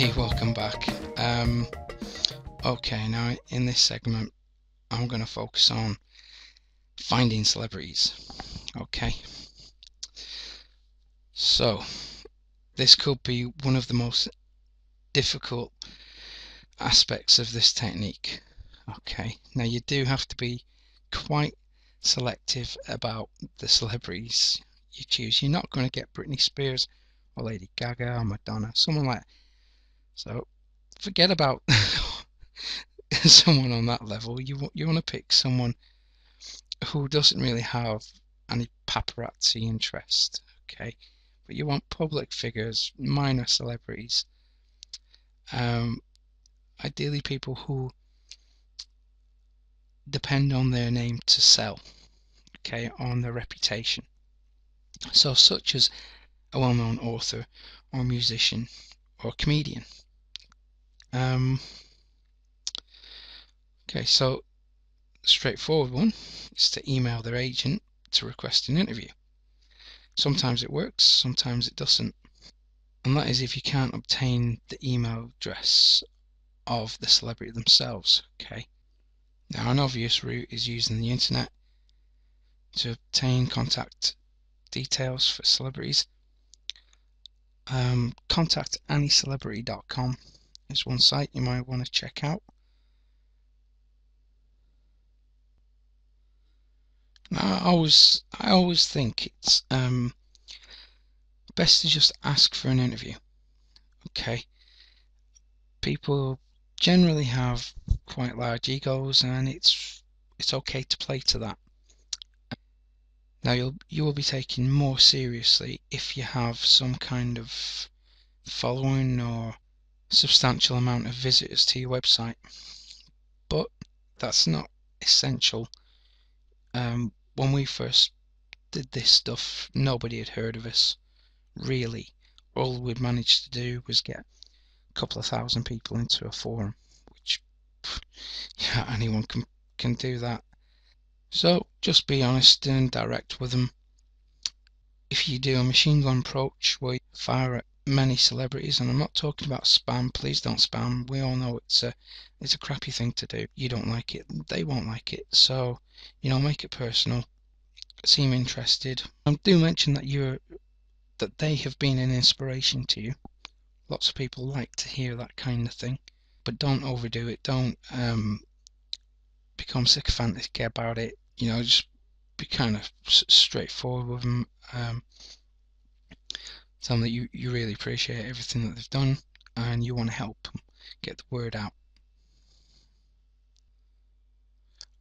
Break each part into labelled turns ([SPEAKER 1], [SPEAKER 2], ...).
[SPEAKER 1] Hey, welcome back. Okay, now in this segment, I'm going to focus on finding celebrities. Okay, so this could be one of the most difficult aspects of this technique. Okay, now you do have to be quite selective about the celebrities you choose. You're not going to get Britney Spears or Lady Gaga or Madonna, someone like that. So forget about someone on that level. You want to pick someone who doesn't really have any paparazzi interest, okay? But you want public figures, minor celebrities, um, ideally people who depend on their name to sell, okay, on their reputation. So, such as a well-known author or musician or comedian. Um, okay, so straightforward one is to email their agent to request an interview. Sometimes it works, sometimes it doesn't. And that is if you can't obtain the email address of the celebrity themselves. Okay. Now, an obvious route is using the internet to obtain contact details for celebrities. Contactanycelebrity.com is one site you might want to check out. Now, I always think it's best to just ask for an interview. Okay. People generally have quite large egos, and it's okay to play to that. Now you will be taken more seriously if you have some kind of following or substantial amount of visitors to your website, but that's not essential. When we first did this stuff, nobody had heard of us, really. All we'd managed to do was get a couple of thousand people into a forum, which, yeah, anyone can do that. So just be honest and direct with them. If you do a machine gun approach where you fire at many celebrities, and I'm not talking about spam, please don't spam. We all know it's a crappy thing to do. You don't like it, they won't like it. So, make it personal. Seem interested. Do mention that they have been an inspiration to you. Lots of people like to hear that kind of thing, but don't overdo it. Don't become sycophantic about it. Just be kind of straightforward with them. Tell them that you really appreciate everything that they've done and you want to help them get the word out.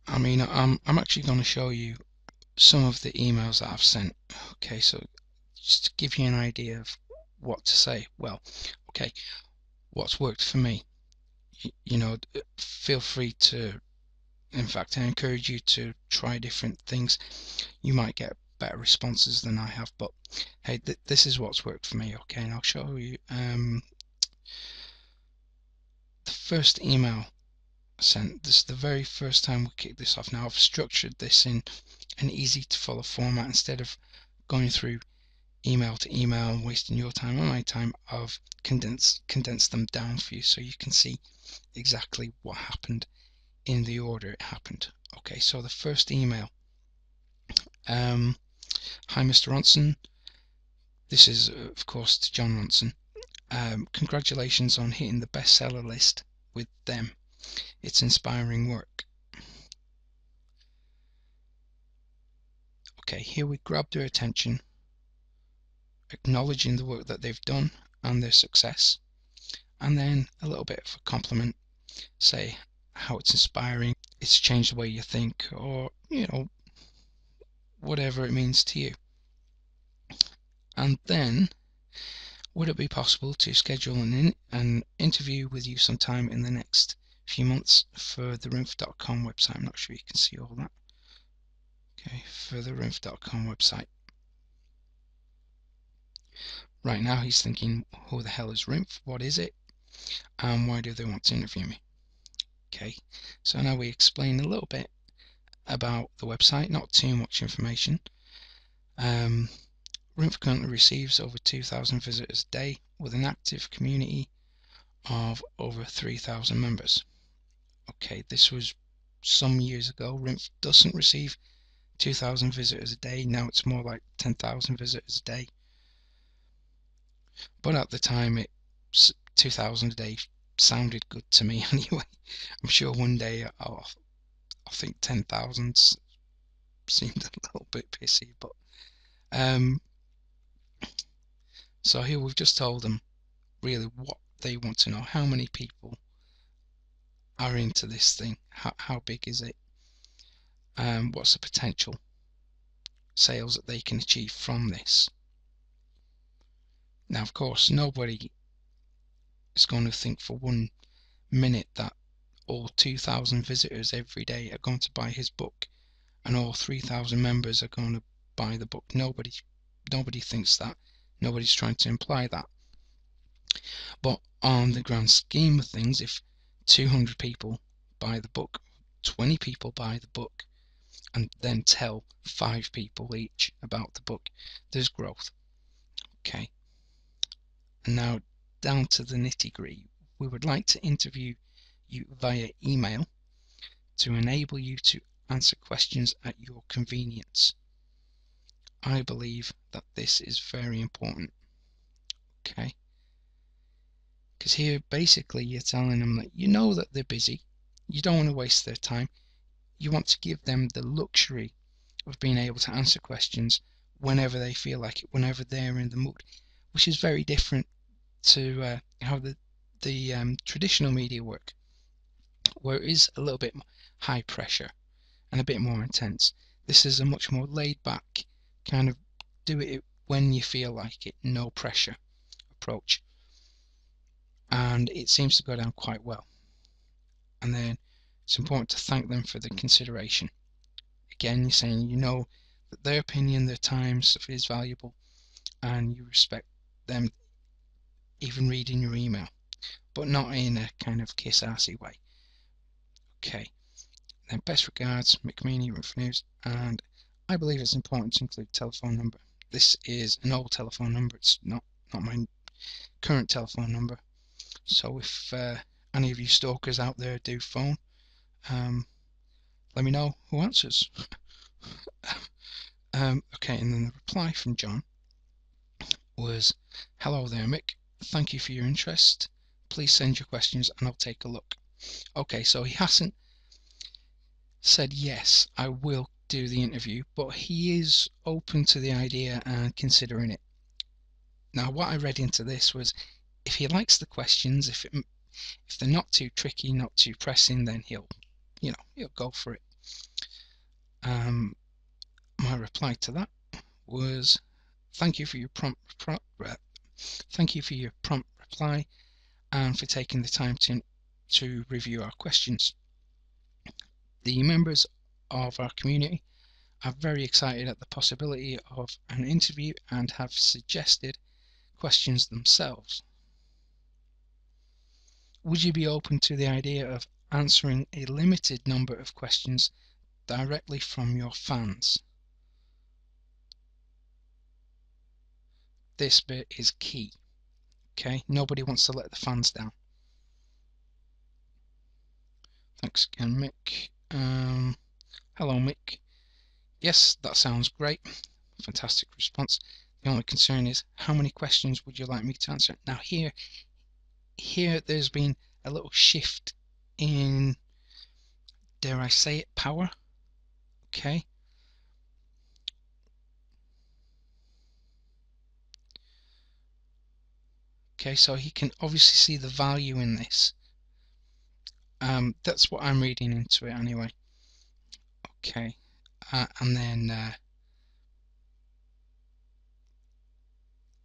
[SPEAKER 1] I mean, I'm actually going to show you some of the emails that I've sent. Okay, so just to give you an idea of what to say. Well, okay, what's worked for me. Feel free to, in fact, I encourage you to try different things. You might get better responses than I have, but hey, this is what's worked for me. Okay, and I'll show you. The first email I sent, this is the very first time we kicked this off. Now I've structured this in an easy to follow format. Instead of going through email to email and wasting your time and my time, I've condensed them down for you so you can see exactly what happened in the order it happened. Okay, so the first email. Hi Mr. Ronson, this is of course to Jon Ronson. Congratulations on hitting the bestseller list with them. It's inspiring work. Okay, here we grab their attention, acknowledging the work that they've done and their success, and then a little bit of a compliment, say how it's inspiring, it's changed the way you think, or whatever it means to you. And then, would it be possible to schedule an interview with you sometime in the next few months for the Rimph.com website? I'm not sure you can see all that. Okay, for the Rimph.com website. Right now he's thinking, who the hell is Rimph? What is it? And why do they want to interview me? Okay, so now we explain a little bit about the website, not too much information. Rimph currently receives over 2,000 visitors a day with an active community of over 3,000 members. Okay, this was some years ago. RINF doesn't receive 2,000 visitors a day. Now it's more like 10,000 visitors a day. But at the time, 2,000 a day sounded good to me anyway. I'm sure one day I think 10,000 seemed a little bit pissy, but so here we've just told them really what they want to know. How many people are into this thing? How big is it? What's the potential sales that they can achieve from this? Now, of course, nobody is going to think for 1 minute that all 2,000 visitors every day are going to buy his book and all 3,000 members are going to buy the book. Nobody thinks that. Nobody's trying to imply that. But on the grand scheme of things, if 200 people buy the book, 20 people buy the book, and then tell 5 people each about the book, there's growth. Okay. And now down to the nitty-gritty. We would like to interview you via email to enable you to answer questions at your convenience. I believe that this is very important. Okay. Because here basically you're telling them that you know that they're busy, you don't want to waste their time, you want to give them the luxury of being able to answer questions whenever they feel like it, whenever they're in the mood, which is very different to how the traditional media work, where it is a little bit high pressure and a bit more intense. This is a much more laid back kind of do it when you feel like it, no pressure approach, and it seems to go down quite well. And then it's important to thank them for the consideration. Again, you're saying you know that their opinion, their time is valuable, and you respect them even reading your email, but not in a kind of kiss-assy way. Okay, then best regards, Mick Meany, RINF News, and I believe it's important to include telephone number. This is an old telephone number, it's not my current telephone number, so if any of you stalkers out there do phone, let me know who answers. Okay, and then the reply from John was, "Hello there, Mick. Thank you for your interest. Please send your questions and I'll take a look." Okay, so he hasn't said yes, I will do the interview, but he is open to the idea and considering it. Now, what I read into this was, if he likes the questions, if they're not too tricky, not too pressing, then he'll go for it. My reply to that was, "Thank you for your prompt reply and for taking the time to review our questions. The members of our community are very excited at the possibility of an interview and have suggested questions themselves. Would you be open to the idea of answering a limited number of questions directly from your fans?" This bit is key. Okay, nobody wants to let the fans down. Thanks again, Mick. Hello, Mick. Yes, that sounds great. Fantastic response. The only concern is, how many questions would you like me to answer? Now here there's been a little shift in, dare I say it, power. Okay. Okay, so he can obviously see the value in this. That's what I'm reading into it anyway. Okay, and then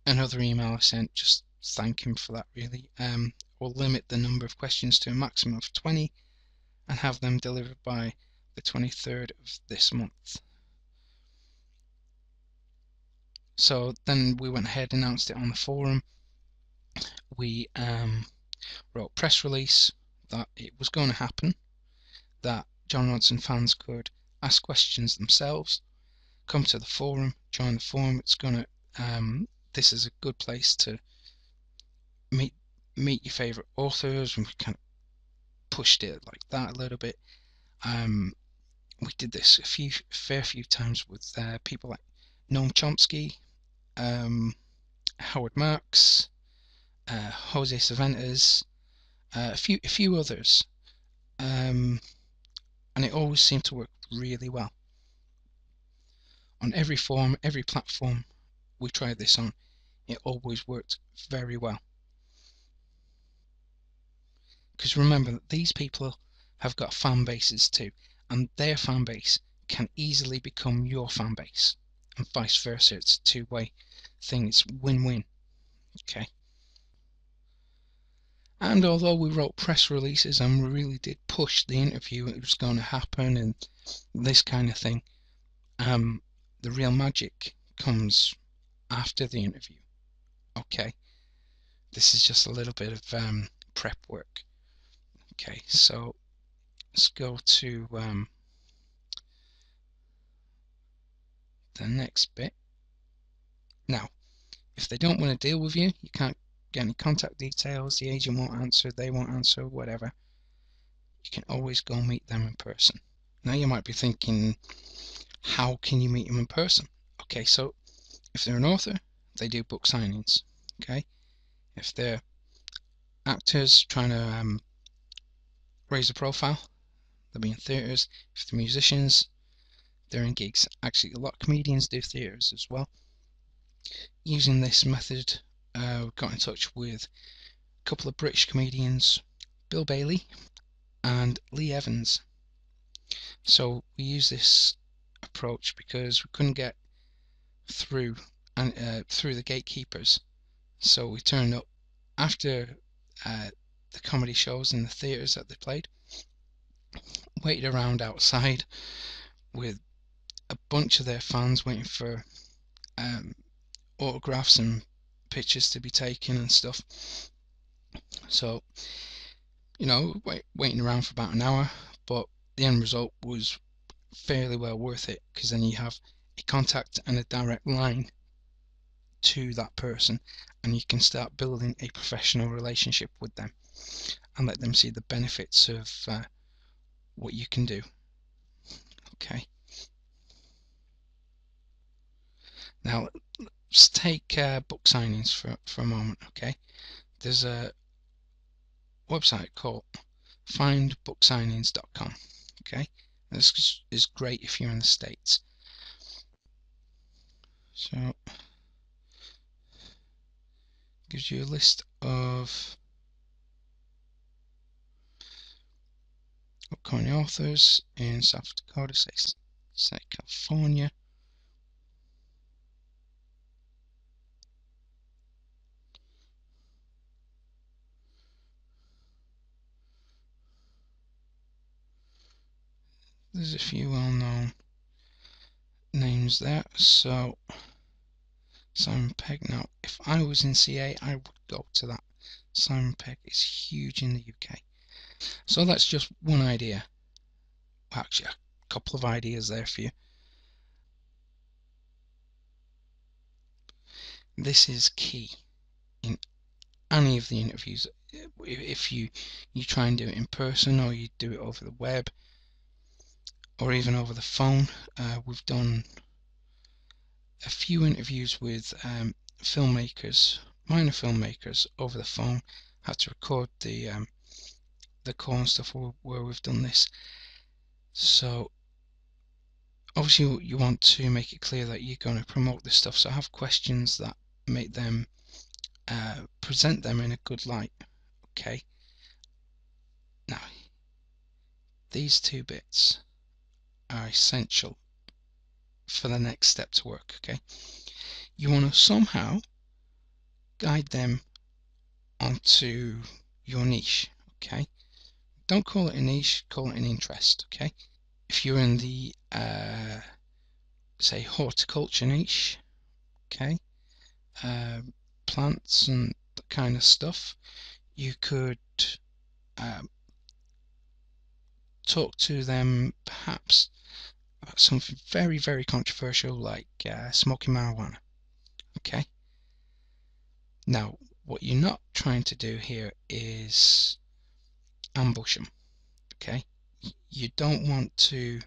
[SPEAKER 1] another email I sent, just thank him for that really. We'll limit the number of questions to a maximum of 20 and have them delivered by the 23rd of this month. So then we went ahead and announced it on the forum. We wrote a press release that it was going to happen, that Jon Ronson fans could ask questions themselves, come to the forum, join the forum. It's going to this is a good place to meet meet your favorite authors, and we kind of pushed it like that a little bit. We did this a fair few times with people like Noam Chomsky, Howard Marks, Jose Cervantes, a few others, and it always seemed to work really well. On every forum, every platform we tried this on, it always worked very well. Because remember that these people have got fan bases too, and their fan base can easily become your fan base, and vice versa. It's a two-way thing. It's win-win. Okay. And although we wrote press releases and we really did push the interview, it was going to happen and this kind of thing, the real magic comes after the interview. Okay, this is just a little bit of prep work. Okay, so let's go to the next bit. Now, if they don't want to deal with you, you can't get any contact details, the agent won't answer, they won't answer, whatever, you can always go meet them in person. Now you might be thinking, how can you meet them in person? Okay, so if they're an author, they do book signings. Okay, if they're actors trying to raise a profile, they'll be in theatres. If they're musicians, they're in gigs. Actually, a lot of comedians do theatres as well. Using this method, we got in touch with a couple of British comedians, Bill Bailey and Lee Evans. So we use this approach because we couldn't get through the gatekeepers. So we turned up after the comedy shows in the theatres that they played, waited around outside with a bunch of their fans waiting for autographs and pictures to be taken and stuff. So, you know, waiting around for about an hour, but the end result was fairly well worth it, because then you have a contact and a direct line to that person, and you can start building a professional relationship with them and let them see the benefits of what you can do. Okay. Now let's take book signings for a moment. Okay, there's a website called findbooksignings.com. Okay, this is great if you're in the States. So gives you a list of upcoming authors in South Dakota, say California. There's a few well-known names there. So Simon Pegg. Now, if I was in CA, I would go to that. Simon Pegg is huge in the UK. So that's just one idea. Actually, a couple of ideas there for you. This is key in any of the interviews. If you try and do it in person, or you do it over the web, or even over the phone. We've done a few interviews with filmmakers, minor filmmakers, over the phone. Had to record the call and stuff where we've done this. So obviously you want to make it clear that you're going to promote this stuff, so have questions that make them present them in a good light. Okay, now these two bits are essential for the next step to work. Okay, you want to somehow guide them onto your niche. Okay, don't call it a niche, call it an interest. Okay, if you're in the say horticulture niche, okay, plants and that kind of stuff, you could talk to them perhaps about something very, very controversial like smoking marijuana. Okay, now what you're not trying to do here is ambush them. Okay, you don't want to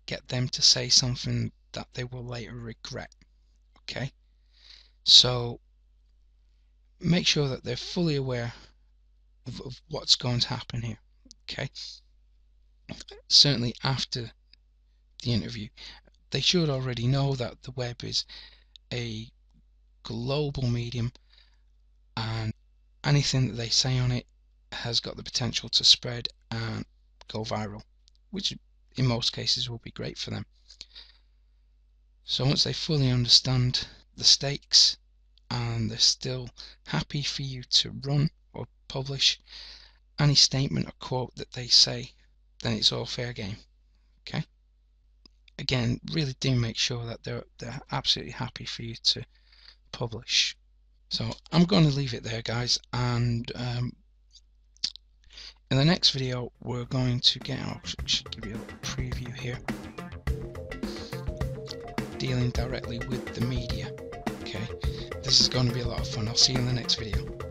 [SPEAKER 1] get them to say something that they will later regret. Okay, so make sure that they're fully aware of what's going to happen here. Okay, certainly after the interview, they should already know that the web is a global medium and anything that they say on it has got the potential to spread and go viral, which in most cases will be great for them. So once they fully understand the stakes and they're still happy for you to run or publish any statement or quote that they say, then it's all fair game. Okay, again, really do make sure that they're absolutely happy for you to publish. So I'm going to leave it there, guys, and in the next video we're going to get out, should give you a little preview here, dealing directly with the media. Okay, this is going to be a lot of fun. I'll see you in the next video.